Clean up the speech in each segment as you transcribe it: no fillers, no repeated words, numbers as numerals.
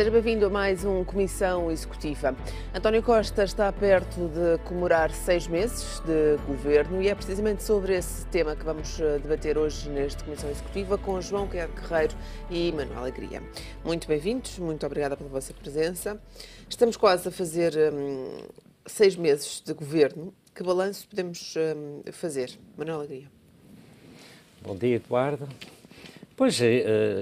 Seja bem-vindo a mais um Comissão Executiva. António Costa está perto de comemorar 6 meses de governo e é precisamente sobre esse tema que vamos debater hoje neste Comissão Executiva com João Guerreiro e Manuel Alegria. Muito bem-vindos, muito obrigada pela vossa presença. Estamos quase a fazer 6 meses de governo. Que balanço podemos fazer? Manuel Alegria. Bom dia, Eduardo. Pois,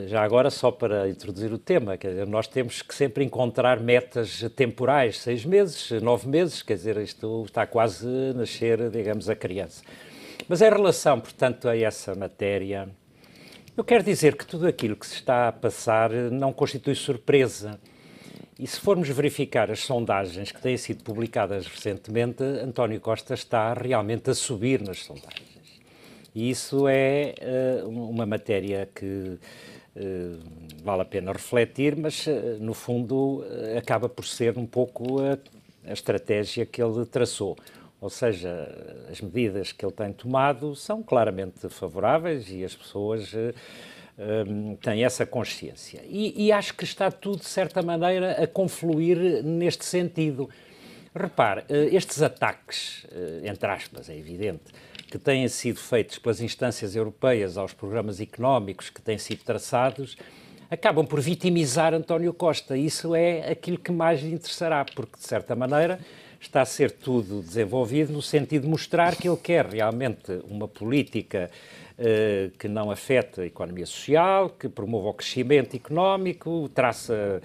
já agora, só para introduzir o tema, quer dizer, nós temos que sempre encontrar metas temporais, 6 meses, 9 meses, quer dizer, isto está quase a nascer, digamos, a criança. Mas em relação, portanto, a essa matéria, eu quero dizer que tudo aquilo que se está a passar não constitui surpresa. E se formos verificar as sondagens que têm sido publicadas recentemente, António Costa está realmente a subir nas sondagens. E isso é uma matéria que vale a pena refletir, mas, no fundo, acaba por ser um pouco a estratégia que ele traçou. Ou seja, as medidas que ele tem tomado são claramente favoráveis e as pessoas têm essa consciência. E acho que está tudo, de certa maneira, a confluir neste sentido. Repare, estes ataques, entre aspas, é evidente, que têm sido feitos pelas instâncias europeias aos programas económicos que têm sido traçados, acabam por vitimizar António Costa. Isso é aquilo que mais lhe interessará, porque, de certa maneira, está a ser tudo desenvolvido no sentido de mostrar que ele quer realmente uma política que não afeta a economia social, que promova o crescimento económico, traça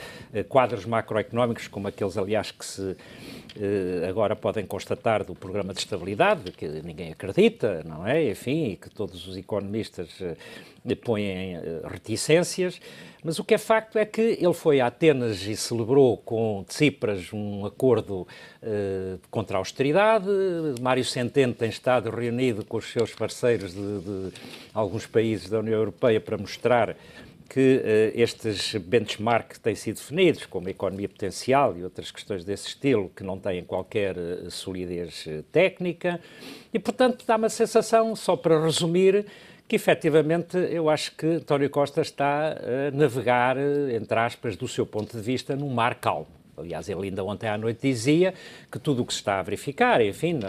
quadros macroeconómicos como aqueles, aliás, que se agora podem constatar do programa de estabilidade, que ninguém acredita, não é? Enfim, e que todos os economistas põem reticências, mas o que é facto é que ele foi a Atenas e celebrou com Tsipras um acordo contra a austeridade. Mário Centeno tem estado reunido com os seus parceiros de alguns países da União Europeia para mostrar que estes benchmarks têm sido definidos, como a economia potencial e outras questões desse estilo, que não têm qualquer solidez técnica, e, portanto, dá uma sensação, só para resumir, que, efetivamente, eu acho que António Costa está a navegar, entre aspas, do seu ponto de vista, num mar calmo. Aliás, ele ainda ontem à noite dizia que tudo o que se está a verificar, enfim,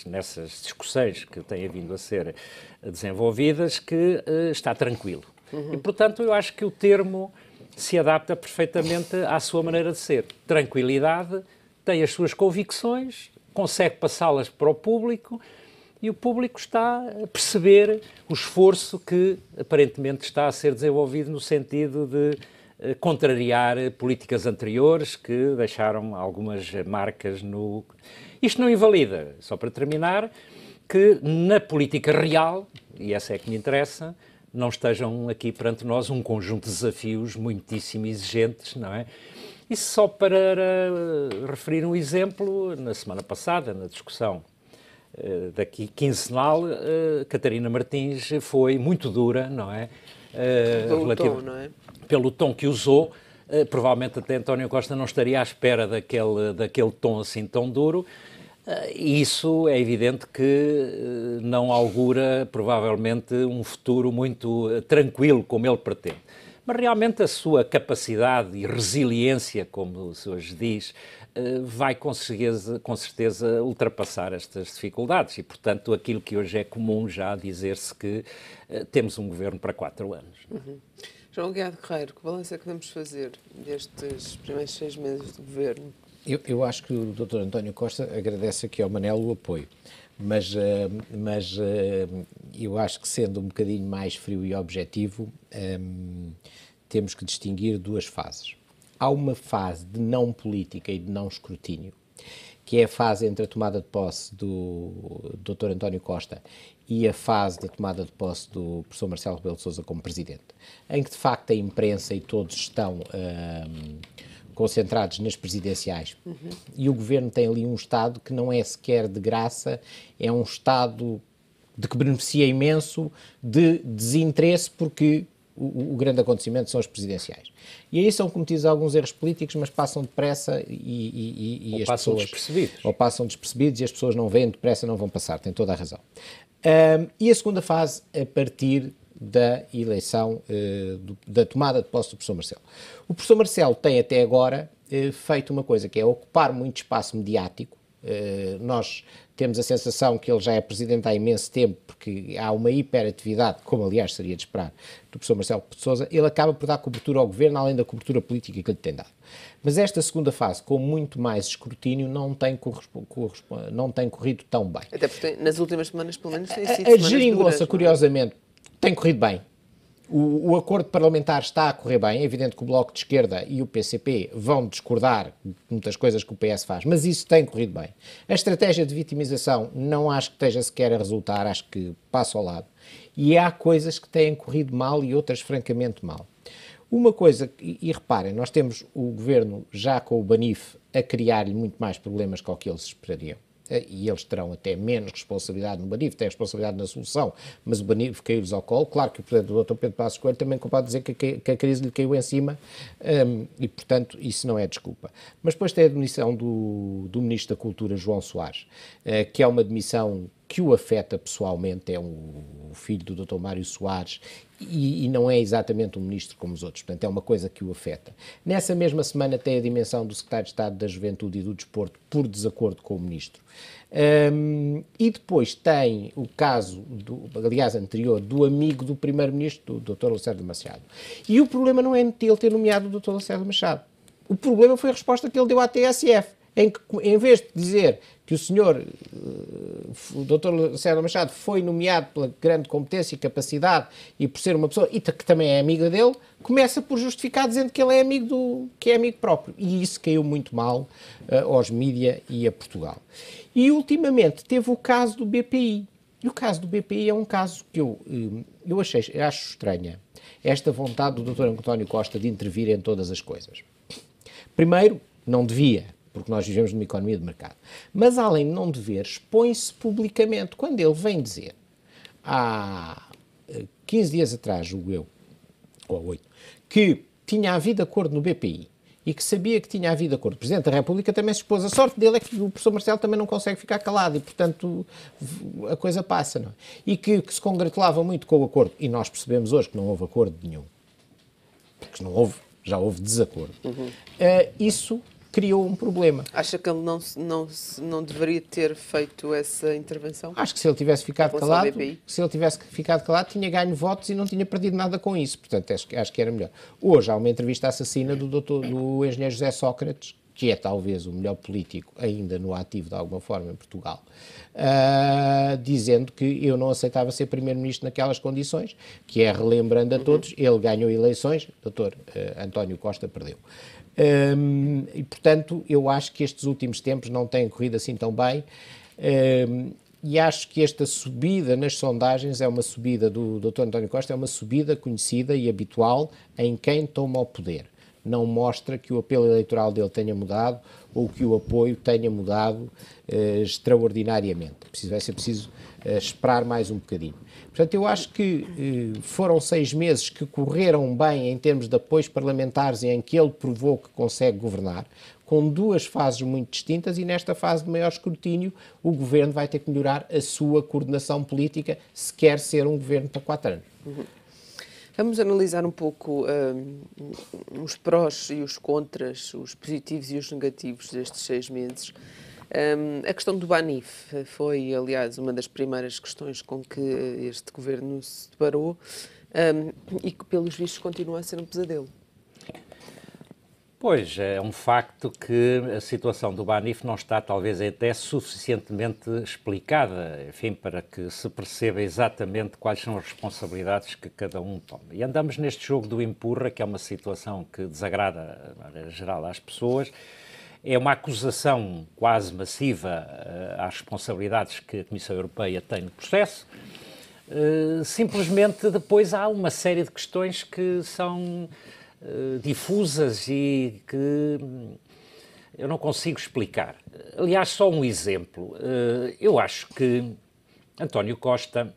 nessas discussões que têm vindo a ser desenvolvidas, que está tranquilo. E, portanto, eu acho que o termo se adapta perfeitamente à sua maneira de ser. Tranquilidade, tem as suas convicções, consegue passá-las para o público e o público está a perceber o esforço que aparentemente está a ser desenvolvido no sentido de contrariar políticas anteriores que deixaram algumas marcas no... Isto não invalida, só para terminar, que na política real, e essa é que me interessa, não estejam aqui perante nós um conjunto de desafios muitíssimo exigentes, não é? E só para referir um exemplo, na semana passada, na discussão daqui quinzenal, Catarina Martins foi muito dura, não é? Pelo tom que usou, provavelmente até António Costa não estaria à espera daquele tom assim tão duro. E isso é evidente que não augura, provavelmente, um futuro muito tranquilo, como ele pretende. Mas realmente a sua capacidade e resiliência, como se hoje diz, vai com certeza ultrapassar estas dificuldades. E, portanto, aquilo que hoje é comum já dizer-se que temos um governo para 4 anos. João Guerreiro, que balanço é que vamos fazer destes primeiros 6 meses de governo? Eu acho que o Dr. António Costa agradece aqui ao Manel o apoio, mas eu acho que, sendo um bocadinho mais frio e objetivo, temos que distinguir 2 fases. Há uma fase de não política e de não escrutínio, que é a fase entre a tomada de posse do Dr. António Costa e a fase da tomada de posse do professor Marcelo Rebelo de Sousa como presidente, em que, de facto, a imprensa e todos estão concentrados nas presidenciais. E o governo tem ali um Estado que não é sequer de graça, é um Estado de que beneficia imenso de desinteresse, porque o grande acontecimento são as presidenciais. E aí são cometidos alguns erros políticos, mas passam depressa ou passam despercebidos. Ou passam despercebidos e as pessoas não veem depressa, não vão passar, tem toda a razão. E a segunda fase, a partir da eleição, da tomada de posse do professor Marcelo. O professor Marcelo tem até agora feito uma coisa, que é ocupar muito espaço mediático. Nós temos a sensação que ele já é presidente há imenso tempo, porque há uma hiperatividade, como aliás seria de esperar, do professor Marcelo de Sousa. Ele acaba por dar cobertura ao governo, além da cobertura política que lhe tem dado. Mas esta segunda fase, com muito mais escrutínio, não tem corrido tão bem. Até porque nas últimas semanas, pelo menos, tem sido A geringonça, curiosamente, tem corrido bem. O acordo parlamentar está a correr bem. É evidente que o Bloco de Esquerda e o PCP vão discordar de muitas coisas que o PS faz, mas isso tem corrido bem. A estratégia de vitimização não acho que esteja sequer a resultar, acho que passa ao lado. E há coisas que têm corrido mal e outras francamente mal. Uma coisa, e reparem, nós temos o governo já com o Banif a criar-lhe muito mais problemas que o que eles esperariam. E eles terão até menos responsabilidade no Banif, têm responsabilidade na solução, mas o Banif caiu-lhes ao colo. Claro que o Presidente do Dr. Pedro Passos Coelho também pode dizer que a crise lhe caiu em cima e, portanto, isso não é desculpa. Mas depois tem a demissão do Ministro da Cultura, João Soares, que é uma demissão que o afeta pessoalmente, é o filho do Dr. Mário Soares e não é exatamente um ministro como os outros, portanto é uma coisa que o afeta. Nessa mesma semana tem a dimensão do Secretário de Estado da Juventude e do Desporto por desacordo com o ministro. E depois tem o caso, aliás anterior, do amigo do Primeiro-Ministro, do Dr. Lacerda Machado. E o problema não é ele ter nomeado o Dr. Lacerda Machado. O problema foi a resposta que ele deu à TSF, em que, em vez de dizer que o senhor, o Dr. Lacerda Machado, foi nomeado pela grande competência e capacidade e por ser uma pessoa e que também é amiga dele, começa por justificar dizendo que ele é amigo próprio. E isso caiu muito mal aos mídia e a Portugal. E, ultimamente, teve o caso do BPI. E o caso do BPI é um caso que eu acho estranha. Esta vontade do Dr. António Costa de intervir em todas as coisas. Primeiro, não devia, porque nós vivemos numa economia de mercado. Mas, além de não dever, expõe-se publicamente. Quando ele vem dizer, há 15 dias atrás, julgo eu, ou 8, que tinha havido acordo no BPI e que sabia que tinha havido acordo. O Presidente da República também se expôs. A sorte dele é que o professor Marcelo também não consegue ficar calado e, portanto, a coisa passa, não é? E que se congratulava muito com o acordo. E nós percebemos hoje que não houve acordo nenhum. Porque já houve desacordo. Isso criou um problema. Acha que ele não deveria ter feito essa intervenção? Acho que se ele tivesse ficado calado, tinha ganho votos e não tinha perdido nada com isso. Portanto, acho que era melhor. Hoje há uma entrevista assassina do engenheiro José Sócrates, que é talvez o melhor político ainda no ativo de alguma forma em Portugal, dizendo que eu não aceitava ser primeiro-ministro naquelas condições, que é, relembrando a todos, ele ganhou eleições, Dr. António Costa perdeu. E, portanto, eu acho que estes últimos tempos não têm corrido assim tão bem e acho que esta subida nas sondagens é uma subida do Dr. António Costa, é uma subida conhecida e habitual em quem toma o poder. Não mostra que o apelo eleitoral dele tenha mudado ou que o apoio tenha mudado extraordinariamente. Vai ser preciso esperar mais um bocadinho. Portanto, eu acho que foram 6 meses que correram bem em termos de apoios parlamentares e em que ele provou que consegue governar, com 2 fases muito distintas e nesta fase de maior escrutínio o governo vai ter que melhorar a sua coordenação política se quer ser um governo para 4 anos. Vamos analisar um pouco os prós e os contras, os positivos e os negativos destes 6 meses. A questão do Banif foi, aliás, uma das primeiras questões com que este governo se deparou e que, pelos vistos, continua a ser um pesadelo. Pois, é um facto que a situação do Banif não está, talvez, até suficientemente explicada, enfim, para que se perceba exatamente quais são as responsabilidades que cada um toma. E andamos neste jogo do empurra, que é uma situação que desagrada, de maneira geral, às pessoas. É uma acusação quase massiva às responsabilidades que a Comissão Europeia tem no processo. Simplesmente, depois, há uma série de questões que são difusas e que eu não consigo explicar. Aliás, só um exemplo. Eu acho que António Costa,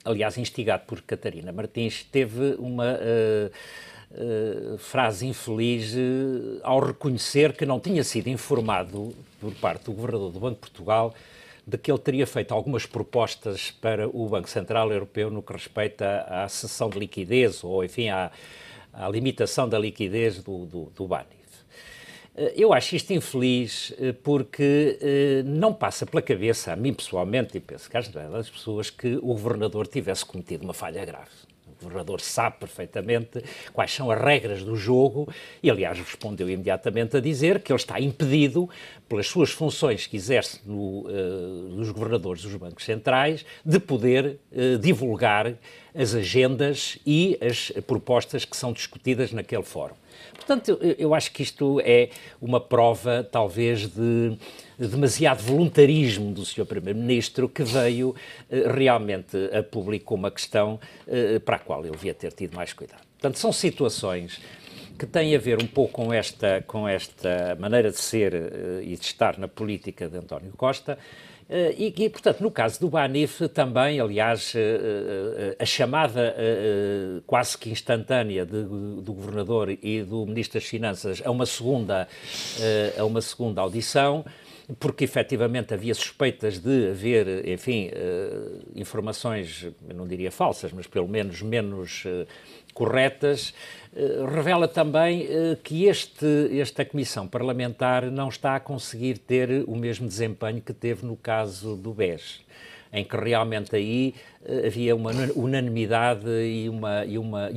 aliás, instigado por Catarina Martins, teve uma frase infeliz ao reconhecer que não tinha sido informado por parte do Governador do Banco de Portugal de que ele teria feito algumas propostas para o Banco Central Europeu no que respeita à cessão de liquidez, ou, enfim, à limitação da liquidez do BANIF. Eu acho isto infeliz porque não passa pela cabeça, a mim pessoalmente, e penso que às pessoas, que o governador tivesse cometido uma falha grave. O governador sabe perfeitamente quais são as regras do jogo e, aliás, respondeu imediatamente a dizer que ele está impedido, pelas suas funções que exerce dos governadores dos bancos centrais, de poder divulgar as agendas e as propostas que são discutidas naquele fórum. Portanto, eu acho que isto é uma prova, talvez, de demasiado voluntarismo do Sr. Primeiro-Ministro, que veio realmente a público uma questão para a qual ele devia ter tido mais cuidado. Portanto, são situações que têm a ver um pouco com esta maneira de ser e de estar na política de António Costa. E, portanto, no caso do BANIF também, aliás, a chamada quase que instantânea do Governador e do Ministro das Finanças a uma segunda audição, porque efetivamente havia suspeitas de haver, enfim, informações, eu não diria falsas, mas pelo menos menos corretas, revela também que esta Comissão Parlamentar não está a conseguir ter o mesmo desempenho que teve no caso do BES, em que realmente aí havia uma unanimidade e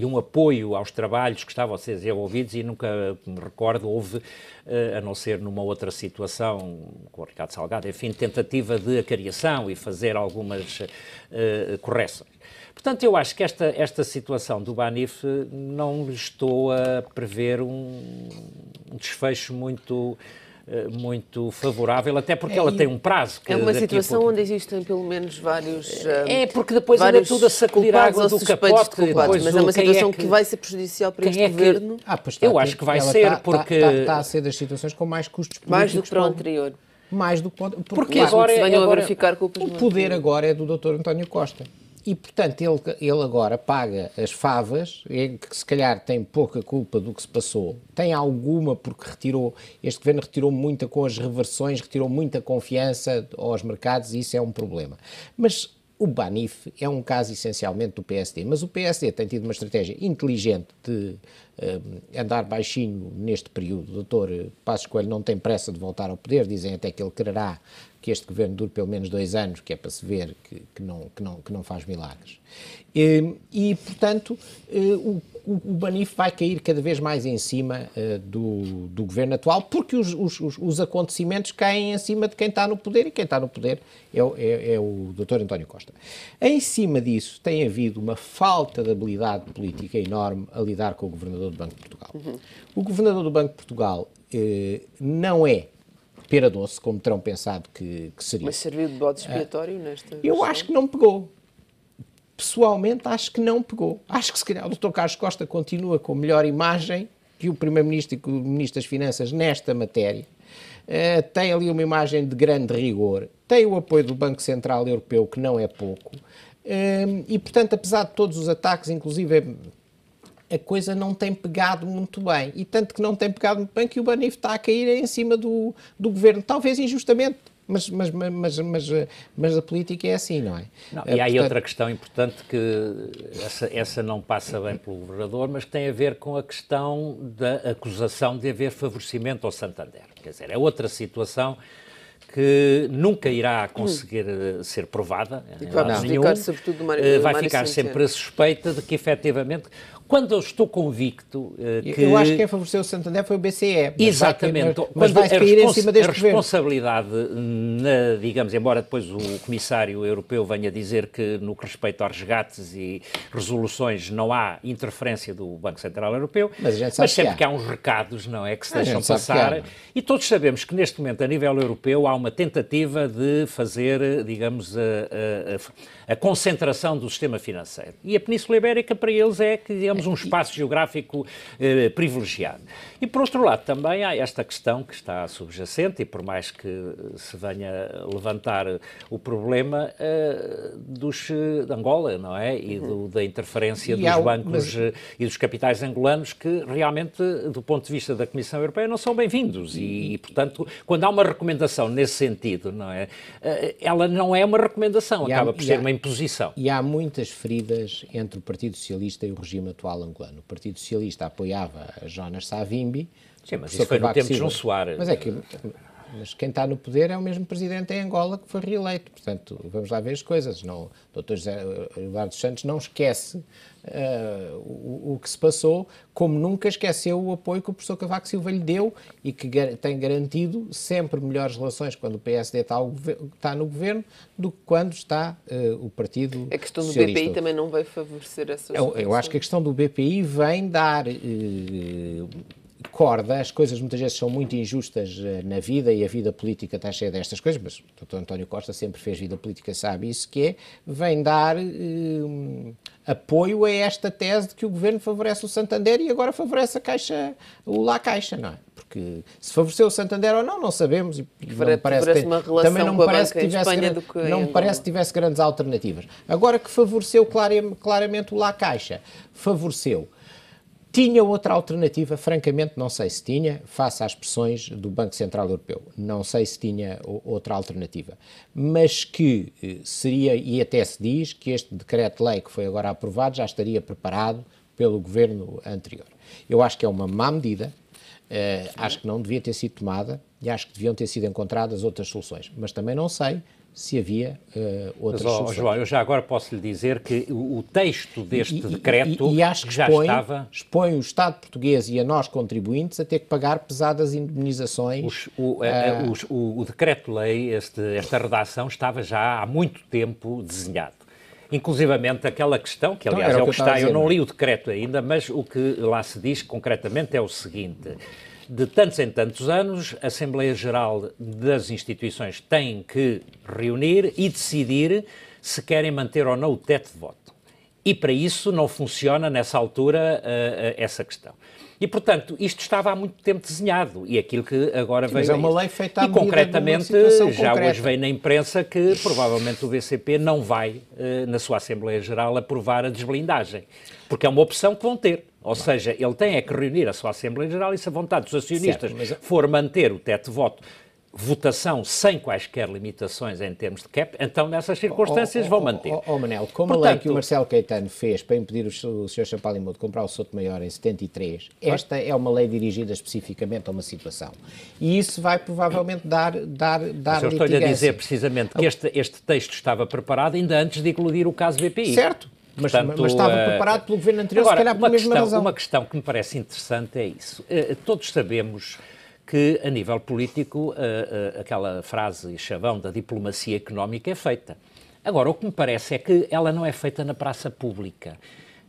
um apoio aos trabalhos que estavam a ser desenvolvidos, e nunca me recordo houve, a não ser numa outra situação, com o Ricardo Salgado, enfim, tentativa de acariação e fazer algumas correções. Portanto, eu acho que esta situação do BANIF não lhe estou a prever um desfecho muito favorável, até porque ela tem um prazo. É uma situação onde existem pelo menos vários... porque depois anda tudo a sacudir a água do capote. Mas é uma situação que vai ser prejudicial para este governo. Eu acho que vai ser, porque... Está a ser das situações com mais custos políticos. Mais do que para o anterior. Mais do que... Porque agora venham a verificar culpas. O poder agora é do Dr. António Costa. E, portanto, ele agora paga as favas, que se calhar tem pouca culpa do que se passou, tem alguma porque este governo retirou muita com as reversões, retirou muita confiança aos mercados, e isso é um problema. Mas o BANIF é um caso essencialmente do PSD, mas o PSD tem tido uma estratégia inteligente de andar baixinho neste período. O Dr. Passos Coelho não tem pressa de voltar ao poder, dizem até que ele quererá que este governo dure pelo menos 2 anos, que é para se ver que não faz milagres. E portanto, o BANIF vai cair cada vez mais em cima do governo atual, porque os acontecimentos caem em cima de quem está no poder, e quem está no poder é o Dr. António Costa. Em cima disso, tem havido uma falta de habilidade política enorme a lidar com o governador do Banco de Portugal. O governador do Banco de Portugal não é pera doce, como terão pensado que seria. Mas serviu de bode expiatório nesta... Eu acho que não pegou. Pessoalmente, acho que não pegou. Acho que, se calhar, o Dr. Carlos Costa continua com melhor imagem que o Primeiro-Ministro e que o Ministro das Finanças nesta matéria. Tem ali uma imagem de grande rigor. Tem o apoio do Banco Central Europeu, que não é pouco. E, portanto, apesar de todos os ataques, inclusive... a coisa não tem pegado muito bem. E tanto que não tem pegado muito bem que o BANIF está a cair em cima do governo. Talvez injustamente, mas a política é assim, não é? Não, e há aí outra questão importante, que essa não passa bem pelo governador, mas que tem a ver com a questão da acusação de haver favorecimento ao Santander. Quer dizer, é outra situação que nunca irá conseguir ser provada. E vai prejudicar, sobretudo, do Mário vai ficar sempre a suspeita de que, efetivamente, quando eu estou convicto que... Eu acho que quem favoreceu o Santander foi o BCE. Exatamente. Mas vai cair em cima deste governo. A responsabilidade, digamos, embora depois o Comissário Europeu venha dizer que no que respeita aos resgates e resoluções não há interferência do Banco Central Europeu, mas sempre que há uns recados, não é, que se deixam passar. E todos sabemos que neste momento, a nível europeu, há uma tentativa de fazer, digamos, a concentração do sistema financeiro. E a Península Ibérica, para eles, é, digamos, um espaço geográfico privilegiado. E, por outro lado, também há esta questão que está subjacente, e por mais que se venha levantar o problema de Angola, não é? E da interferência dos bancos e dos capitais angolanos, que realmente, do ponto de vista da Comissão Europeia, não são bem-vindos. E, portanto, quando há uma recomendação nesse sentido, não é? Ela não é uma recomendação, acaba por ser uma imposição. E há muitas feridas entre o Partido Socialista e o regime atual angolano. O Partido Socialista apoiava Jonas Savimbi. Sim, mas isso foi no tempo de João Soares. Mas quem está no poder é o mesmo presidente em Angola que foi reeleito. Portanto, vamos lá ver as coisas. O Dr. José Eduardo dos Santos não esquece o que se passou, como nunca esqueceu o apoio que o professor Cavaco Silva lhe deu e que tem garantido sempre melhores relações quando o PSD está no governo do que quando está o Partido Socialista. A questão do BPI também não vai favorecer essas situações? Eu acho que a questão do BPI vem dar corda. As coisas muitas vezes são muito injustas na vida e a vida política está cheia destas coisas, mas o Dr. António Costa sempre fez vida política, sabe isso que é, vem dar apoio a esta tese de que o Governo favorece o Santander e agora favorece a Caixa, o La Caixa, não é? Porque se favoreceu o Santander ou não sabemos. E não parece uma relação também não com a banca em Espanha do que não me parece que tivesse grandes alternativas. Agora que favoreceu claramente o La Caixa, favoreceu. Tinha outra alternativa? Francamente, não sei se tinha, face às pressões do Banco Central Europeu. Não sei se tinha outra alternativa. Mas que seria, e até se diz, que este decreto-lei que foi agora aprovado já estaria preparado pelo governo anterior. Eu acho que é uma má medida, acho que não devia ter sido tomada e acho que deviam ter sido encontradas outras soluções. Mas também não sei se havia outras soluções. João, eu já agora posso lhe dizer que o texto deste decreto e acho que já expõe o Estado português e a nós contribuintes a ter que pagar pesadas indemnizações. O decreto-lei, esta redação, estava já há muito tempo desenhado. Inclusivamente aquela questão, que aliás é o que está, eu não li o decreto ainda, mas o que lá se diz concretamente é o seguinte: de tantos em tantos anos, a Assembleia Geral das instituições tem que reunir e decidir se querem manter ou não o teto de voto. E para isso não funciona nessa altura essa questão. E, portanto, isto estava há muito tempo desenhado e aquilo que agora veio... Mas é uma lei feita à medida concretamente, de uma situação já concreta. Hoje veio na imprensa que provavelmente o BCP não vai, na sua Assembleia Geral, aprovar a desblindagem. Porque é uma opção que vão ter. Ou seja, ele tem é que reunir a sua Assembleia Geral e se a vontade dos acionistas for manter o teto de voto, votação sem quaisquer limitações em termos de cap, então nessas circunstâncias vão manter. Manel, como a lei que o Marcelo Caetano fez para impedir o Sr. Champalimau de comprar o Souto Maior em 73, esta é uma lei dirigida especificamente a uma situação. E isso vai provavelmente dar Mas eu estou-lhe a dizer precisamente que este texto estava preparado ainda antes de eclodir o caso BPI. Certo. Mas estava preparado pelo governo anterior, agora, se calhar pela mesma razão. Uma questão que me parece interessante é isso. Todos sabemos que, a nível político, aquela frase e chavão da diplomacia económica é feita. Agora, o que me parece é que ela não é feita na praça pública.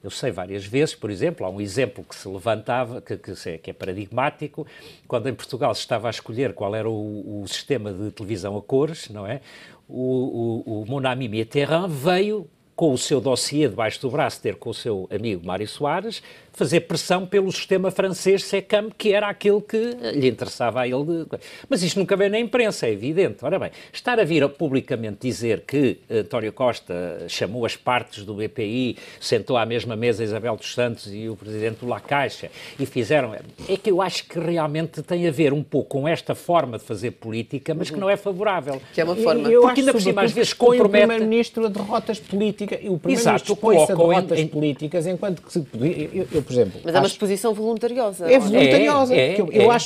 Eu sei várias vezes, por exemplo, há um exemplo que se levantava, que é paradigmático, quando em Portugal se estava a escolher qual era o sistema de televisão a cores, não é? O Mon Ami Mitterrand veio com o seu dossiê debaixo do braço, ter com o seu amigo Mário Soares, fazer pressão pelo sistema francês SECAM, que era aquele que lhe interessava a ele. Mas isto nunca veio na imprensa, é evidente. Ora bem, estar a vir a publicamente dizer que António Costa chamou as partes do BPI, sentou à mesma mesa Isabel dos Santos e o presidente do La Caixa e fizeram... É que eu acho que realmente tem a ver um pouco com esta forma de fazer política, mas que não é favorável. Que é uma forma... Porque ainda por cima às vezes compromete... o Primeiro-Ministro a derrotas políticas. O Primeiro-Ministro põe-se a derrotas políticas enquanto que se... por exemplo, mas é uma exposição voluntariosa. É voluntariosa.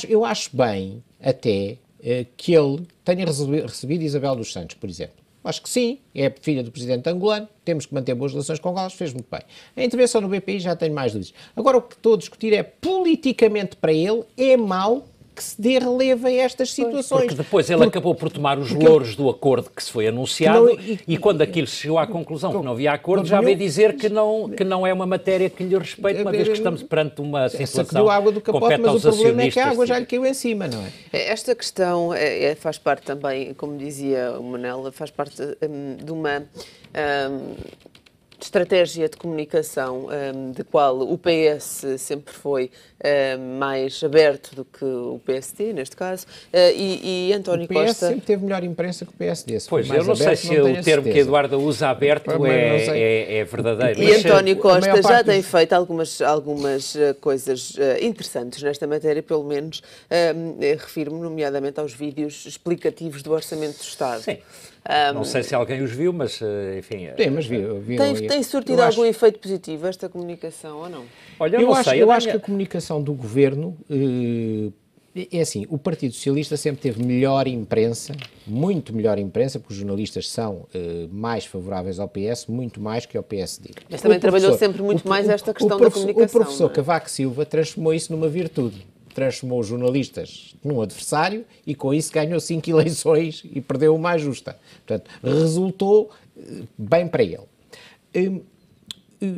Eu acho bem, até, que ele tenha recebido Isabel dos Santos, por exemplo. Acho que sim, é filha do presidente angolano, temos que manter boas relações com Angola, fez muito bem. A intervenção no BPI já tenho mais dúvidas. Agora, o que estou a discutir é, politicamente para ele, é mau que se dê relevo a estas situações. Porque depois ele acabou por tomar os louros do acordo que se foi anunciado e quando aquilo chegou à conclusão que não havia acordo, já veio dizer que não é uma matéria que lhe respeite, uma vez que estamos perante uma situação água do capote, mas o problema é que a água já lhe caiu em cima, não é? Esta questão faz parte também, como dizia o Manel, faz parte de uma... estratégia de comunicação de qual o PS sempre foi mais aberto do que o PSD, neste caso, e António Costa... O PS sempre teve melhor imprensa que o PSD. Pois, eu não sei se o termo que Eduardo usa, aberto, é verdadeiro. E António Costa já tem feito algumas coisas interessantes nesta matéria, pelo menos refiro-me nomeadamente aos vídeos explicativos do Orçamento do Estado. Sim. Não sei se alguém os viu, mas enfim... mas viram. Tem surtido algum efeito positivo esta comunicação ou não? Olha, eu acho que a comunicação do Governo... É assim, o Partido Socialista sempre teve melhor imprensa, muito melhor imprensa, porque os jornalistas são mais favoráveis ao PS, muito mais que ao PSD. Mas também trabalhou sempre muito mais esta questão da comunicação. O professor Cavaco Silva transformou isso numa virtude. Transformou os jornalistas num adversário e com isso ganhou 5 eleições e perdeu uma justa. Portanto, resultou bem para ele.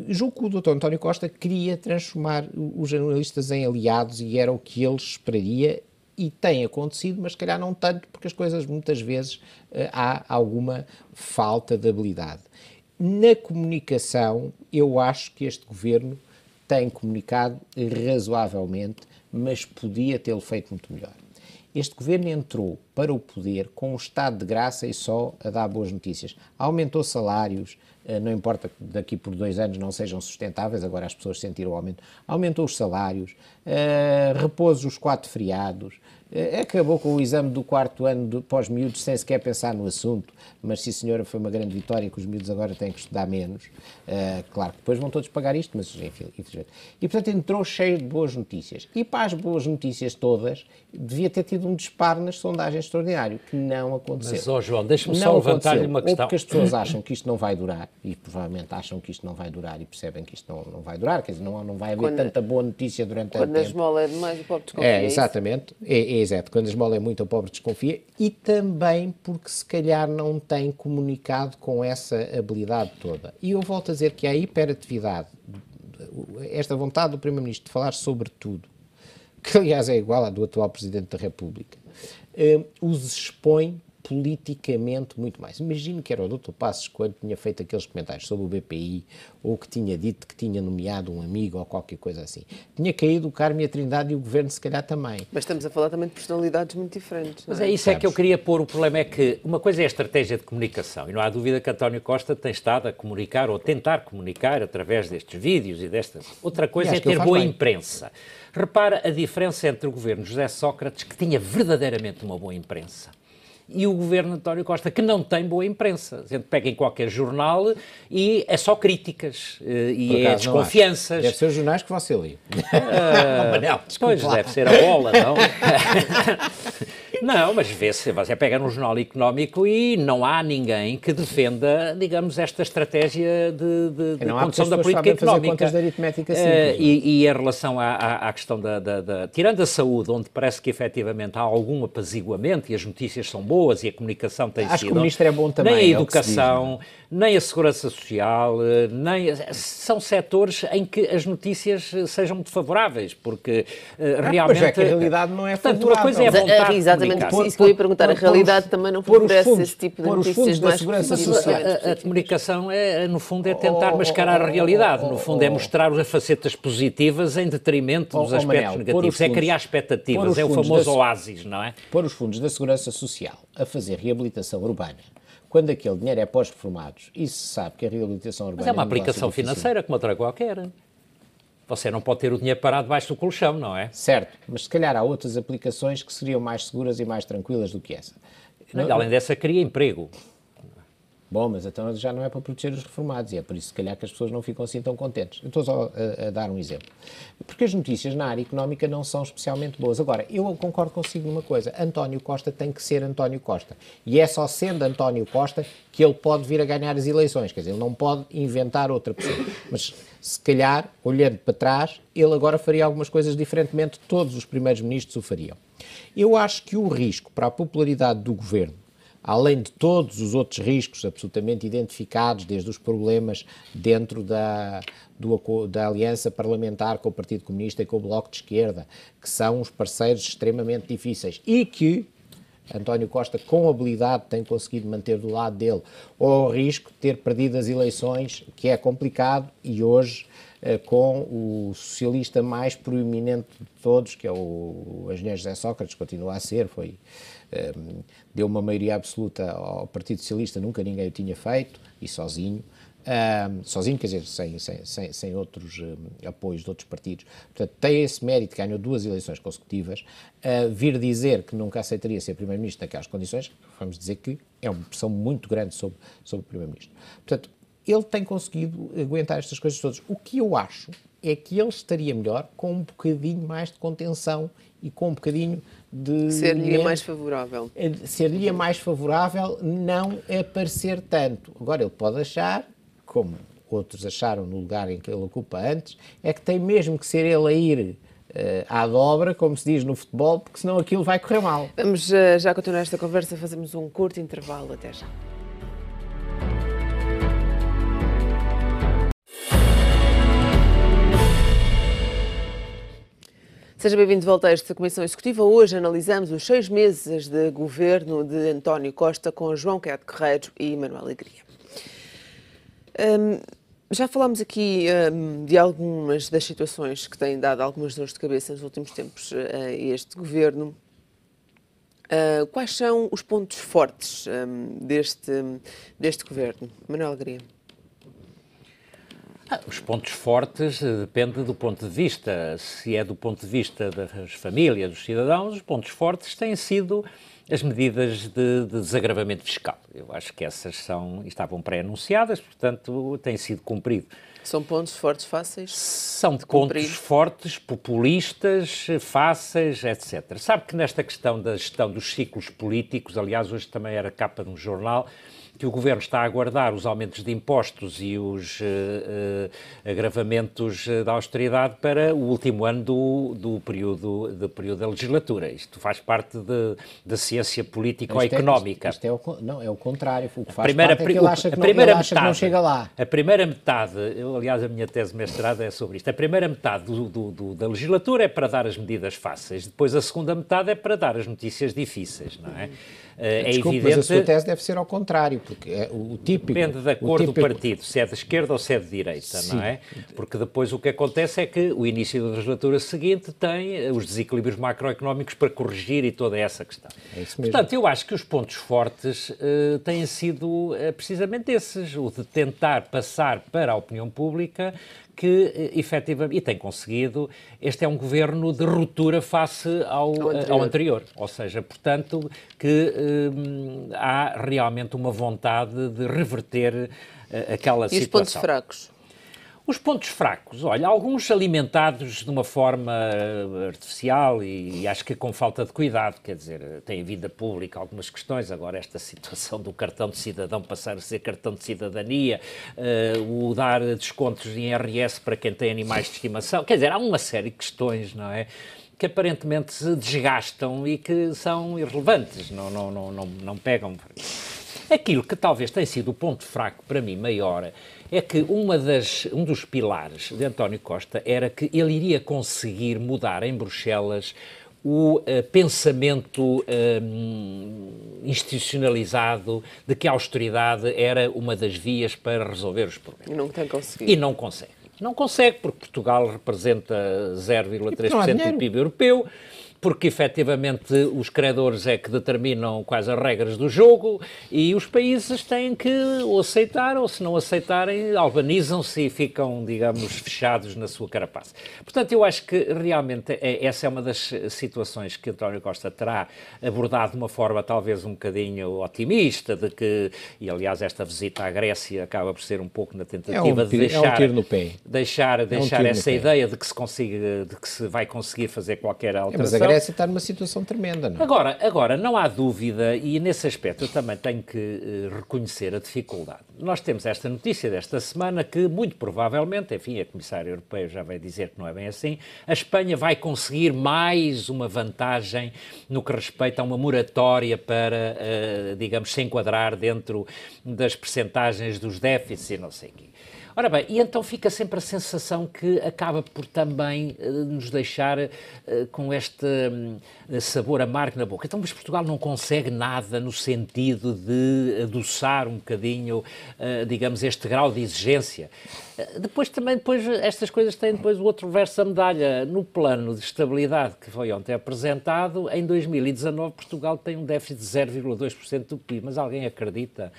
Julgo que o Dr. António Costa queria transformar os jornalistas em aliados e era o que ele esperaria e tem acontecido, mas se calhar não tanto, porque as coisas muitas vezes há alguma falta de habilidade. Na comunicação, eu acho que este governo tem comunicado razoavelmente, mas podia tê-lo feito muito melhor. Este governo entrou para o poder com um estado de graça e só a dar boas notícias. Aumentou salários, não importa que daqui por 2 anos não sejam sustentáveis, agora as pessoas sentiram o aumento. Aumentou os salários, repôs os 4 feriados, acabou com o exame do 4º ano pós-miúdos sem sequer pensar no assunto, mas sim senhora, foi uma grande vitória que os miúdos agora têm que estudar menos. Claro que depois vão todos pagar isto, mas enfim, infelizmente. E portanto entrou cheio de boas notícias. E para as boas notícias todas, devia ter tido um disparo nas sondagens extraordinário, que não aconteceu. Mas, João, deixa-me só levantar-lhe uma questão. Ou porque as pessoas acham que isto não vai durar, e provavelmente acham que isto não vai durar e percebem que isto não vai durar, quer dizer, não vai haver tanta boa notícia durante tanto tempo. Quando a esmola é demais, o pobre desconfia. Exatamente. Exato. Quando a esmola é muito, o pobre desconfia. E também porque se calhar não tem comunicado com essa habilidade toda. E eu volto a dizer que a hiperatividade, esta vontade do Primeiro-Ministro de falar sobre tudo, que aliás é igual à do atual Presidente da República, os expõe politicamente muito mais. Imagino que era o Dr. Passos Coelho que tinha feito aqueles comentários sobre o BPI, ou que tinha dito que tinha nomeado um amigo ou qualquer coisa assim. Tinha caído o Carmo e a Trindade e o Governo se calhar também. Mas estamos a falar também de personalidades muito diferentes. Mas é isso é que eu queria pôr. O problema é que uma coisa é a estratégia de comunicação e não há dúvida que António Costa tem estado a comunicar ou tentar comunicar através destes vídeos e destas. Outra coisa é ter boa imprensa. Repara a diferença entre o governo de José Sócrates, que tinha verdadeiramente uma boa imprensa, e o governo de António Costa, que não tem boa imprensa. A gente pega em qualquer jornal e é só críticas e é desconfianças. Deve ser os jornais que você lê. Manel, pois, deve ser a bola, não? Não, mas vê-se, você pega no Jornal Económico e não há ninguém que defenda, digamos, esta estratégia de condução da política económica. Contas de aritmética simples, e em relação à questão tirando a saúde, onde parece que efetivamente há algum apaziguamento e as notícias são boas e a comunicação tem sido... Acho que o Ministro é bom também. Nem a educação, nem a segurança social, são setores em que as notícias sejam muito favoráveis, porque realmente... Mas é que a realidade não é favorável. Uma coisa é a vontade de exatamente isso que eu ia perguntar. A realidade também não favorece esse tipo de notícias mais positivas. A comunicação, no fundo, é tentar mascarar a realidade. No fundo, é mostrar as facetas positivas em detrimento dos aspectos negativos. É criar expectativas. É o famoso oásis, não é? Pôr os fundos da Segurança Social a fazer reabilitação urbana, quando aquele dinheiro é para os reformados, e se sabe que a reabilitação urbana... Mas é uma aplicação financeira como outra qualquer. Você não pode ter o dinheiro parado debaixo do colchão, não é? Certo, mas se calhar há outras aplicações que seriam mais seguras e mais tranquilas do que essa. Além dessa, cria emprego. Bom, mas então já não é para proteger os reformados e é por isso, se calhar, que as pessoas não ficam assim tão contentes. Eu estou só a dar um exemplo. Porque as notícias na área económica não são especialmente boas. Agora, eu concordo consigo numa coisa. António Costa tem que ser António Costa. E é só sendo António Costa que ele pode vir a ganhar as eleições. Quer dizer, ele não pode inventar outra pessoa. Mas, se calhar, olhando para trás, ele agora faria algumas coisas diferentemente. Todos os primeiros ministros o fariam. Eu acho que o risco para a popularidade do governo, além de todos os outros riscos absolutamente identificados, desde os problemas dentro da aliança parlamentar com o Partido Comunista e com o Bloco de Esquerda, que são os parceiros extremamente difíceis e que António Costa, com habilidade, tem conseguido manter do lado dele, ou ao risco de ter perdido as eleições, que é complicado, e hoje, com o socialista mais proeminente de todos, que é o engenheiro José Sócrates, continua a ser, deu uma maioria absoluta ao Partido Socialista, nunca ninguém o tinha feito, e sozinho, quer dizer, sem outros apoios de outros partidos. Portanto, tem esse mérito, ganhou 2 eleições consecutivas. Vir dizer que nunca aceitaria ser Primeiro-Ministro naquelas condições, vamos dizer que é uma pressão muito grande sobre o Primeiro-Ministro. Portanto, ele tem conseguido aguentar estas coisas todas. O que eu acho é que ele estaria melhor com um bocadinho mais de contenção e com um bocadinho de... Ser-lhe mais favorável. Ser-lhe mais favorável, não aparecer tanto. Agora, ele pode achar, como outros acharam no lugar em que ele ocupa antes, é que tem mesmo que ser ele a ir à dobra, como se diz no futebol, porque senão aquilo vai correr mal. Vamos já continuar esta conversa, fazemos um curto intervalo. Até já. Seja bem-vindo de volta a esta Comissão Executiva. Hoje analisamos os 6 meses de governo de António Costa com João Quedo Correia e Manuel Alegria. Já falámos aqui de algumas das situações que têm dado algumas dores de cabeça nos últimos tempos a este governo. Quais são os pontos fortes deste governo? Manuel Alegria. Os pontos fortes depende do ponto de vista. Se é do ponto de vista das famílias, dos cidadãos, os pontos fortes têm sido as medidas de desagravamento fiscal. Eu acho que essas estavam pré-anunciadas, portanto, têm sido cumprido. São pontos fortes fáceis? São pontos fortes, populistas, fáceis, etc. Sabe que nesta questão da gestão dos ciclos políticos, aliás, hoje também era capa de um jornal, que o Governo está a aguardar os aumentos de impostos e os agravamentos da austeridade para o último ano do período da legislatura. Isto faz parte da ciência política ou económica. Não, é o contrário. O que faz parte é que ele acha que não chega lá. A primeira metade, aliás, a minha tese de mestrado é sobre isto, a primeira metade da legislatura é para dar as medidas fáceis, depois a segunda metade é para dar as notícias difíceis, não é? Desculpe, evidente, mas a sua tese deve ser ao contrário, porque é o típico... Depende da cor do partido, se é de esquerda ou se é de direita, sim, não é? Porque depois o que acontece é que o início da legislatura seguinte tem os desequilíbrios macroeconómicos para corrigir e toda essa questão. É isso mesmo. Portanto, eu acho que os pontos fortes têm sido precisamente esses, o de tentar passar para a opinião pública que, efetivamente, e tem conseguido, este é um governo de ruptura face ao anterior. Ou seja, portanto, que há realmente uma vontade de reverter aquela situação. E os pontos fracos? Os pontos fracos, olha, alguns alimentados de uma forma artificial e acho que com falta de cuidado, quer dizer, tem vida pública algumas questões, agora esta situação do cartão de cidadão passar a ser cartão de cidadania, o dar descontos em IRS para quem tem animais de estimação, quer dizer, há uma série de questões, não é? Que aparentemente se desgastam e que são irrelevantes, não pegam. Aquilo que talvez tenha sido o ponto fraco para mim maior é que um dos pilares de António Costa era que ele iria conseguir mudar em Bruxelas o pensamento institucionalizado de que a austeridade era uma das vias para resolver os problemas. E não tem conseguido. E não consegue. Não consegue porque Portugal representa 0,3% do PIB europeu, porque efetivamente os credores é que determinam quais as regras do jogo e os países têm que ou aceitar ou, se não aceitarem, albanizam-se e ficam, digamos, fechados na sua carapaça. Portanto, eu acho que realmente essa é uma das situações que António Costa terá abordado de uma forma talvez um bocadinho otimista, de que, e aliás esta visita à Grécia acaba por ser um pouco na tentativa de deixar essa ideia de que se vai conseguir fazer qualquer alteração. Mas a Grécia está numa situação tremenda, não é? Agora, não há dúvida, e nesse aspecto eu também tenho que reconhecer a dificuldade. Nós temos esta notícia desta semana que, muito provavelmente, enfim, a Comissária Europeia já vai dizer que não é bem assim, a Espanha vai conseguir mais uma vantagem no que respeita a uma moratória para, digamos, se enquadrar dentro das percentagens dos déficits e não sei o quê. Ora bem, e então fica sempre a sensação que acaba por também nos deixar com este sabor amargo na boca. Então, mas Portugal não consegue nada no sentido de adoçar um bocadinho, digamos, este grau de exigência. Depois estas coisas têm depois o outro verso da medalha. No plano de estabilidade que foi ontem apresentado, em 2019 Portugal tem um déficit de 0,2% do PIB, mas alguém acredita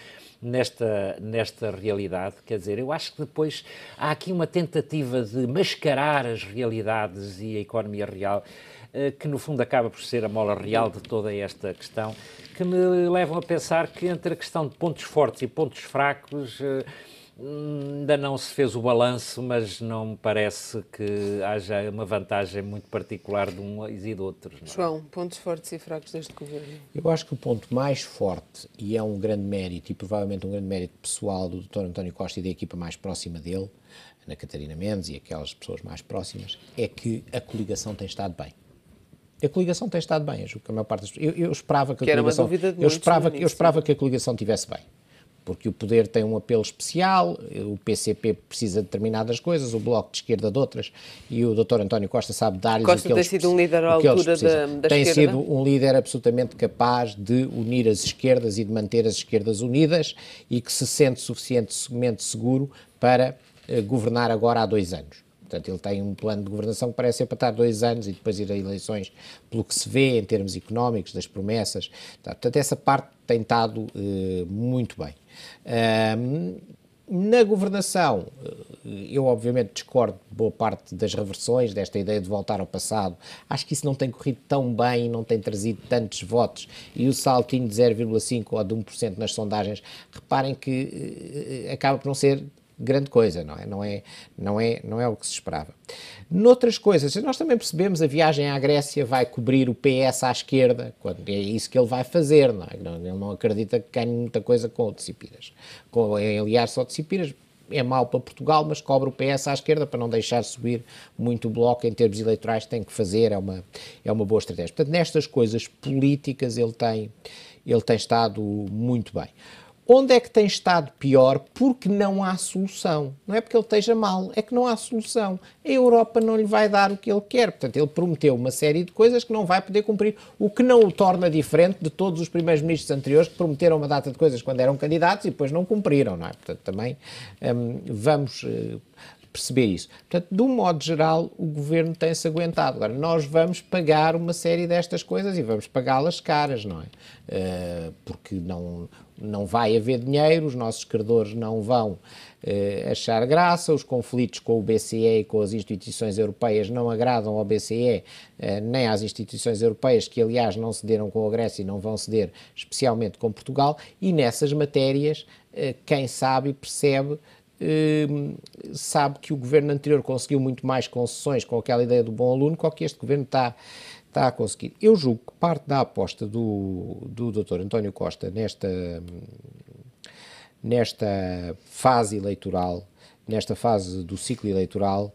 nesta realidade? Quer dizer, eu acho que depois há aqui uma tentativa de mascarar as realidades e a economia real, que no fundo acaba por ser a mola real de toda esta questão, que me levam a pensar que entre a questão de pontos fortes e pontos fracos ainda não se fez o balanço, mas não me parece que haja uma vantagem muito particular de uns e de outros. Não é? João, pontos fortes e fracos deste governo? Eu acho que o ponto mais forte, e é um grande mérito, e provavelmente um grande mérito pessoal do Dr. António Costa e da equipa mais próxima dele, Ana Catarina Mendes e aquelas pessoas mais próximas, é que a coligação tem estado bem. A coligação tem estado bem, a maior parte das pessoas. Eu esperava que a coligação, eu esperava que a coligação estivesse bem. Porque o poder tem um apelo especial, o PCP precisa de determinadas coisas, o Bloco de Esquerda de outras, e o Dr. António Costa sabe dar-lhes o que eles precisam. Costa tem sido um líder à altura da esquerda? Tem sido um líder absolutamente capaz de unir as esquerdas e de manter as esquerdas unidas e que se sente suficientemente seguro para governar agora há 2 anos. Portanto, ele tem um plano de governação que parece ser para estar 2 anos e depois ir a eleições, pelo que se vê em termos económicos, das promessas. Portanto, essa parte tem estado muito bem. Na governação, eu obviamente discordo de boa parte das reversões, desta ideia de voltar ao passado. Acho que isso não tem corrido tão bem, não tem trazido tantos votos, e o saltinho de 0,5% ou de 1% nas sondagens, reparem que acaba por não ser grande coisa, não é o que se esperava. Noutras coisas, nós também percebemos a viagem à Grécia vai cobrir o PS à esquerda, é isso que ele vai fazer, não é? Ele não acredita que ganhe muita coisa com o Tsipras. Aliás, só o Tsipras é mau para Portugal, mas cobre o PS à esquerda para não deixar subir muito o Bloco em termos eleitorais, tem que fazer, é uma boa estratégia. Portanto, nestas coisas políticas ele tem estado muito bem. Onde é que tem estado pior? Porque não há solução. Não é porque ele esteja mal, é que não há solução. A Europa não lhe vai dar o que ele quer. Portanto, ele prometeu uma série de coisas que não vai poder cumprir, o que não o torna diferente de todos os primeiros ministros anteriores que prometeram uma data de coisas quando eram candidatos e depois não cumpriram, não é? Portanto, também vamos perceber isso. Portanto, de um modo geral, o governo tem-se aguentado. Agora, nós vamos pagar uma série destas coisas e vamos pagá-las caras, não é? Porque não vai haver dinheiro, os nossos credores não vão achar graça, os conflitos com o BCE e com as instituições europeias não agradam ao BCE nem às instituições europeias, que aliás não cederam com a Grécia e não vão ceder especialmente com Portugal, e nessas matérias, quem sabe e percebe sabe que o governo anterior conseguiu muito mais concessões com aquela ideia do bom aluno, que este governo está a conseguir. Eu julgo que parte da aposta do Dr. António Costa nesta fase eleitoral, nesta fase do ciclo eleitoral,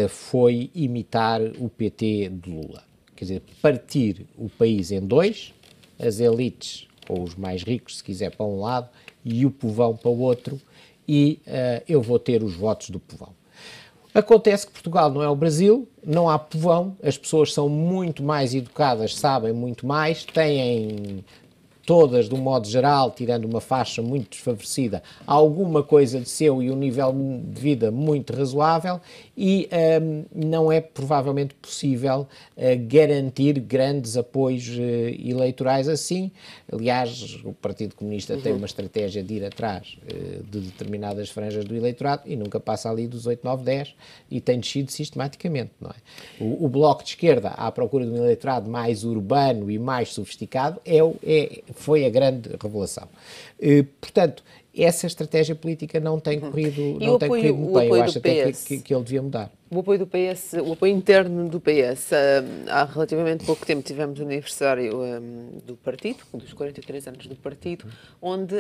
foi imitar o PT de Lula. Quer dizer, partir o país em dois, as elites, ou os mais ricos, se quiser, para um lado, e o povão para o outro, e eu vou ter os votos do povão. Acontece que Portugal não é o Brasil, não há povão, as pessoas são muito mais educadas, sabem muito mais, têm todas, de um modo geral, tirando uma faixa muito desfavorecida, alguma coisa de seu e um nível de vida muito razoável, e não é provavelmente possível garantir grandes apoios eleitorais assim. Aliás, o Partido Comunista tem uma estratégia de ir atrás de determinadas franjas do eleitorado e nunca passa ali dos 8, 9, 10 e tem descido sistematicamente, não é? O Bloco de Esquerda, à procura de um eleitorado mais urbano e mais sofisticado, foi a grande revelação. Portanto, essa estratégia política não tem corrido muito bem. Eu acho até que ele devia mudar. O apoio do PS, o apoio interno do PS. Há relativamente pouco tempo tivemos o aniversário do partido, dos 43 anos do partido, onde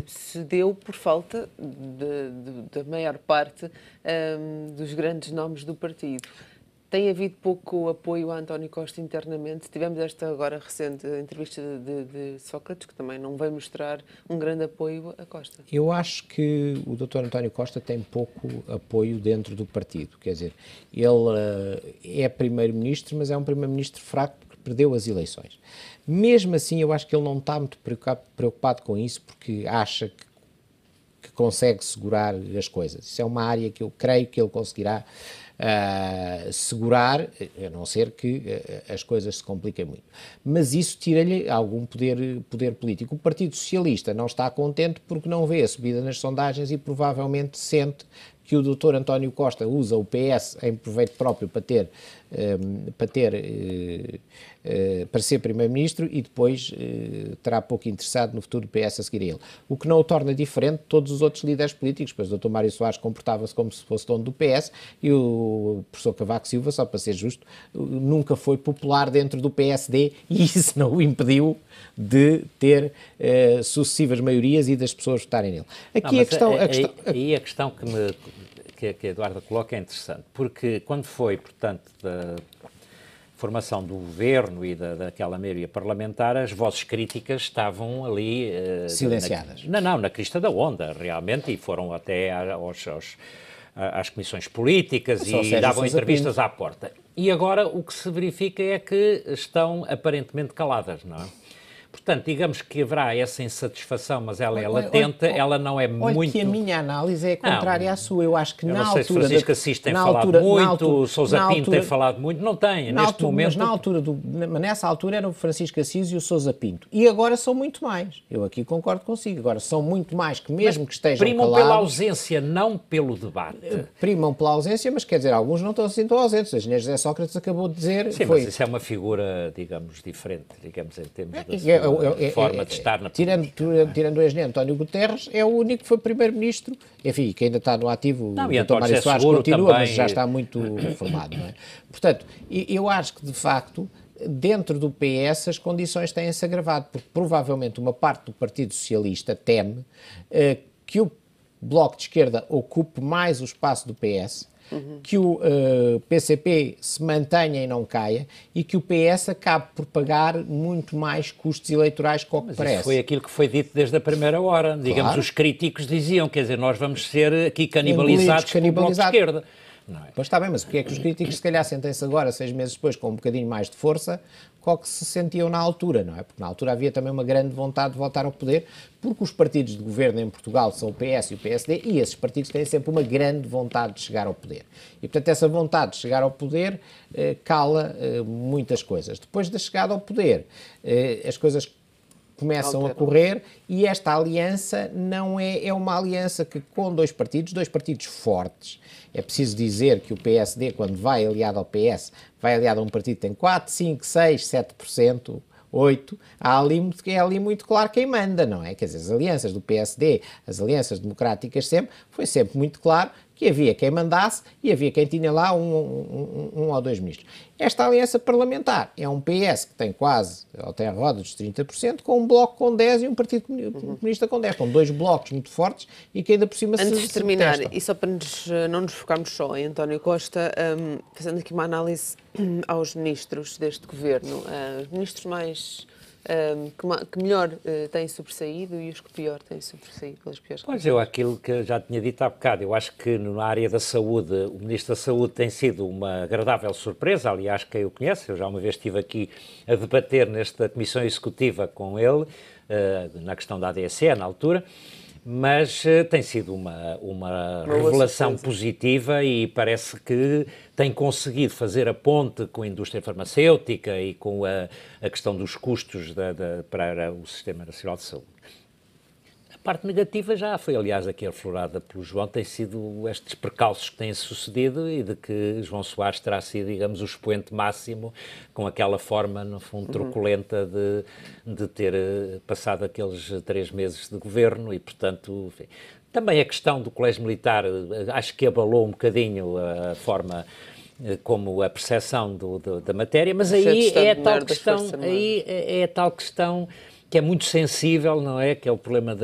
se deu por falta da maior parte dos grandes nomes do partido. Tem havido pouco apoio a António Costa internamente. Tivemos esta agora recente entrevista de Sócrates, que também não veio mostrar um grande apoio a Costa. Eu acho que o Dr. António Costa tem pouco apoio dentro do partido. Quer dizer, ele é primeiro-ministro, mas é um primeiro-ministro fraco porque perdeu as eleições. Mesmo assim, eu acho que ele não está muito preocupado com isso porque acha que consegue segurar as coisas. Isso é uma área que eu creio que ele conseguirá segurar, a não ser que as coisas se compliquem muito. Mas isso tira-lhe algum poder político. O Partido Socialista não está contente porque não vê a subida nas sondagens e provavelmente sente que o Dr. António Costa usa o PS em proveito próprio para ser Primeiro-Ministro e depois terá pouco interessado no futuro do PS a seguir a ele. O que não o torna diferente de todos os outros líderes políticos, pois o Dr. Mário Soares comportava-se como se fosse dono do PS e o professor Cavaco Silva, só para ser justo, nunca foi popular dentro do PSD e isso não o impediu de ter sucessivas maiorias e das pessoas votarem nele. Aqui a questão que a Eduarda coloca é interessante, porque quando foi, portanto, da formação do governo e daquela maioria parlamentar, as vozes críticas estavam ali... silenciadas. Na crista da onda, realmente, e foram até às comissões políticas e davam entrevistas à porta. E agora o que se verifica é que estão aparentemente caladas, não é? Portanto, digamos que haverá essa insatisfação, mas ela é latente, ela não é muito... Olha que a minha análise é contrária à sua. Eu acho que na altura... não sei se Francisco Assis tem falado muito, Sousa Pinto tem falado muito, não tem, neste momento... Mas nessa altura era o Francisco Assis e o Sousa Pinto. E agora são muito mais. Eu aqui concordo consigo. Agora são muito mais que mesmo que estejam primam calados... pela ausência, não pelo debate. Primam pela ausência, mas quer dizer, alguns não estão assim tão ausentes. O engenheiro José Sócrates acabou de dizer... Sim, mas isso é uma figura, digamos, diferente, digamos, em termos da forma de estar na política. Tirando o engenheiro António Guterres, é o único que foi primeiro-ministro, enfim, que ainda está no ativo, o Dr. Mário Soares continua, também... mas já está muito formado, não é? Portanto, eu acho que, de facto, dentro do PS as condições têm-se agravado, porque provavelmente uma parte do Partido Socialista teme que o Bloco de Esquerda ocupe mais o espaço do PS, que o PCP se mantenha e não caia e que o PS acabe por pagar muito mais custos eleitorais que o que parece. Isso foi aquilo que foi dito desde a primeira hora. Claro. Digamos, os críticos diziam, quer dizer, nós vamos ser aqui canibalizados pelo Bloco de Esquerda. Não é? Pois está bem, mas porque é que os críticos se calhar sentem-se agora, 6 meses depois, com um bocadinho mais de força, qual que se sentiam na altura, não é? Porque na altura havia também uma grande vontade de voltar ao poder, porque os partidos de governo em Portugal são o PS e o PSD, e esses partidos têm sempre uma grande vontade de chegar ao poder. E, portanto, essa vontade de chegar ao poder cala muitas coisas. Depois da chegada ao poder, as coisas começam a correr e esta aliança não é uma aliança que com dois partidos fortes. É preciso dizer que o PSD, quando vai aliado ao PS, vai aliado a um partido que tem 4, 5, 6, 7%, 8%, é ali muito claro quem manda, não é? Quer dizer, as alianças do PSD, as alianças democráticas foi sempre muito claro que havia quem mandasse e havia quem tinha lá um ou dois ministros. Esta aliança parlamentar é um PS que tem quase, até a roda dos 30%, com um bloco com 10% e um partido comunista com 10%, com dois blocos muito fortes e que ainda por cima Antes de terminar, e só para não nos focarmos só em António Costa, fazendo aqui uma análise aos ministros deste governo, os ministros mais... que melhor têm sobressaído e os que pior têm sobressaído pelas piores razões? Pois aquilo que já tinha dito há bocado, eu acho que na área da saúde, o Ministro da Saúde tem sido uma agradável surpresa, aliás, quem o conhece, eu já uma vez estive aqui a debater nesta Comissão Executiva com ele, na questão da ADSE, na altura, mas tem sido uma revelação positiva e parece que tem conseguido fazer a ponte com a indústria farmacêutica e com a questão dos custos para o Sistema Nacional de Saúde. A parte negativa já foi, aliás, aqui aflorada pelo João, tem sido estes percalços que têm sucedido e de que João Soares terá sido, digamos, o expoente máximo com aquela forma, no fundo, truculenta de ter passado aqueles 3 meses de governo e, portanto, enfim. Também a questão do Colégio Militar, acho que abalou um bocadinho a forma como a percepção da matéria, mas aí é a tal questão que é muito sensível, não é? Que é o problema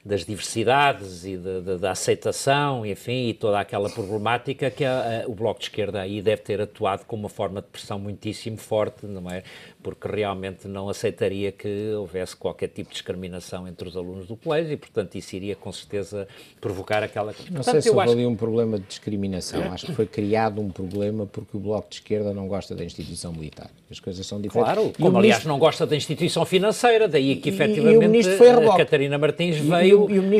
das diversidades e da aceitação, enfim, e toda aquela problemática que o Bloco de Esquerda aí deve ter atuado com uma forma de pressão muitíssimo forte, não é? Porque realmente não aceitaria que houvesse qualquer tipo de discriminação entre os alunos do colégio e, portanto, isso iria com certeza provocar aquela... Não sei se houve ali um problema de discriminação. Acho que foi criado um problema porque o Bloco de Esquerda não gosta da instituição militar. As coisas são diferentes. Claro, como aliás não gosta da instituição financeira, daí que efetivamente a Catarina Martins veio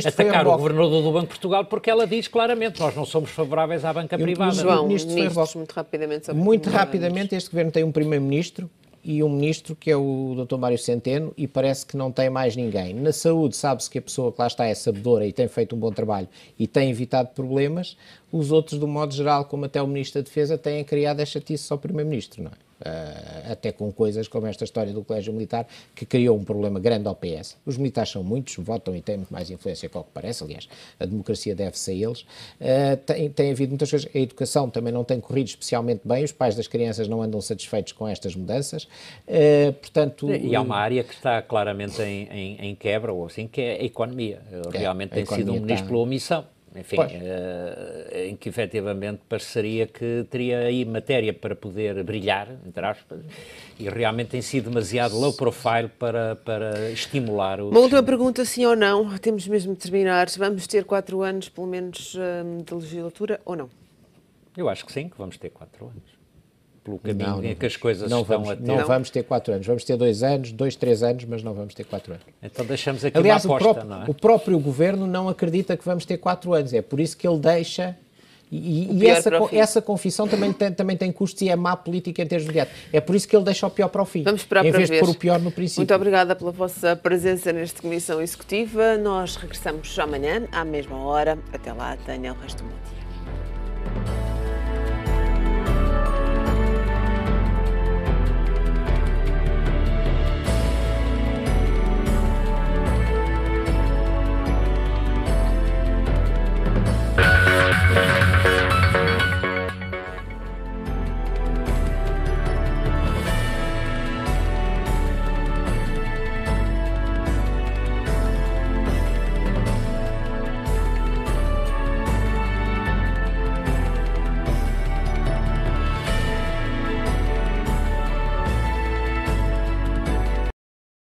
atacar o governador do Banco de Portugal porque ela diz claramente nós não somos favoráveis à banca privada. João, ministros, muito rapidamente. Muito rapidamente, este governo tem um primeiro-ministro e um ministro que é o Dr. Mário Centeno e parece que não tem mais ninguém. Na saúde sabe-se que a pessoa que lá está é sabedora e tem feito um bom trabalho e tem evitado problemas. Os outros, do modo geral, como até o Ministro da Defesa, têm criado a chatice ao Primeiro-Ministro, não é? Até com coisas como esta história do Colégio Militar, que criou um problema grande ao PS. Os militares são muitos, votam e têm muito mais influência que o que parece, aliás, a democracia deve-se a eles. Tem havido muitas coisas. A educação também não tem corrido especialmente bem, os pais das crianças não andam satisfeitos com estas mudanças. Portanto, e há uma área que está claramente em quebra, ou assim, que é a economia. Realmente tem sido um ministro pela omissão. Enfim, em que efetivamente pareceria que teria aí matéria para poder brilhar, entre aspas, e realmente tem sido demasiado low profile para estimular o... Uma última pergunta, sim ou não, temos mesmo de terminar. Vamos ter 4 anos, pelo menos, de legislatura ou não? Eu acho que sim, que vamos ter 4 anos. Pelo caminho em que as coisas estão a ter. Não vamos ter 4 anos, vamos ter 2 anos, 2, 3 anos, mas não vamos ter 4 anos. Então deixamos aqui aliás, uma aposta, não é? O próprio governo não acredita que vamos ter 4 anos, é por isso que ele deixa... E essa confissão também tem custos e é má política em termos de É por isso que ele deixa o pior para o fim, vamos esperar em para vez ver. de pôr o pior no princípio. Muito obrigada pela vossa presença nesta Comissão Executiva. Nós regressamos amanhã, à mesma hora. Até lá, tenha o resto do bom dia.